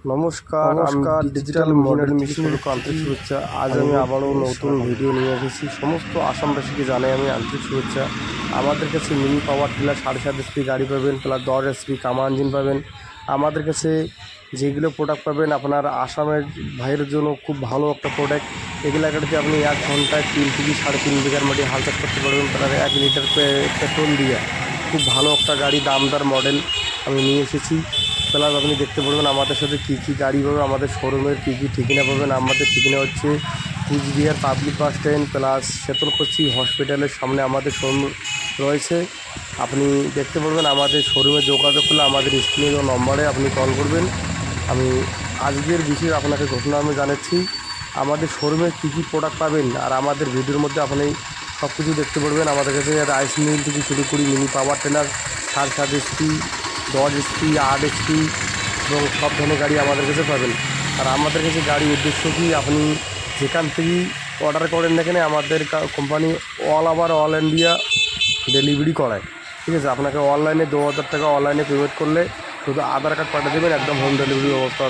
নমস্কার, digital model মিশনের আন্তরিক শুভেচ্ছা। আজ আমি আবারও নতুন ভিডিও নিয়ে এসেছি। সমস্ত আসামবাসীকে জানাই আমি আন্তরিক শুভেচ্ছা। আমাদের কাছে মিনি পাওয়ার টিলার 7.5 HP গাড়ি পাবেন, প্লাস 10 HP কামা ইঞ্জিন পাবেন। আমাদের কাছে যেগুলো প্রোডাক্ট পাবেন আপনার আসামের ভাইয়ের জন্য খুব ভালো একটা প্রোডাক্ট। এগুলো গাড়িতে আপনি 1 ঘন্টায় 3 থেকে 3.5 বিঘার মাটি হাল চাষ করতে পারবেন, প্রায় 1 লিটার পেট্রোল দিয়ে। খুব ভালো একটা গাড়ি, দামদার মডেল আমি নিয়ে এসেছি। প্লাস আপনি দেখতে পারবেন আমাদের সাথে কী কী গাড়ি পাবে, আমাদের শোরুমের কী কী ঠিকানা পাবেন। আমাদের ঠিকানা হচ্ছে Cooch Behar public bus stand plus Sitalkuchi হসপিটালের সামনে আমাদের শোরুম রয়েছে। আপনি দেখতে পারবেন আমাদের শোরুমে যোগাযোগ করলে আমাদের স্ক্রিনে নম্বরে আপনি কল করবেন। আমি আজকের বিষয়ে আপনাকে ঘোষণা আমি জানাচ্ছি। আমাদের শোরুমে কী কী প্রোডাক্ট পাবেন আর আমাদের ভিডিওর মধ্যে আপনি সব কিছু দেখতে পারবেন। আমাদের কাছে রাইস মিল থেকে শুরু করি mini power tiller 7.5 HP, 10 HP, 8 HP এবং সব ধরনের গাড়ি আমাদের কাছে পাবেন। আর আমাদের কাছে গাড়ির উদ্দেশ্য কি, আপনি যেখান থেকেই অর্ডার করেন না কেন আমাদের কোম্পানি অল ইন্ডিয়া ডেলিভারি করায়। ঠিক আছে, আপনাকে অনলাইনে 2000 টাকা অনলাইনে পেমেন্ট করলে শুধু আধার কার্ড পাঠিয়ে দেবেন, একদম হোম ডেলিভারি ব্যবস্থা আছে।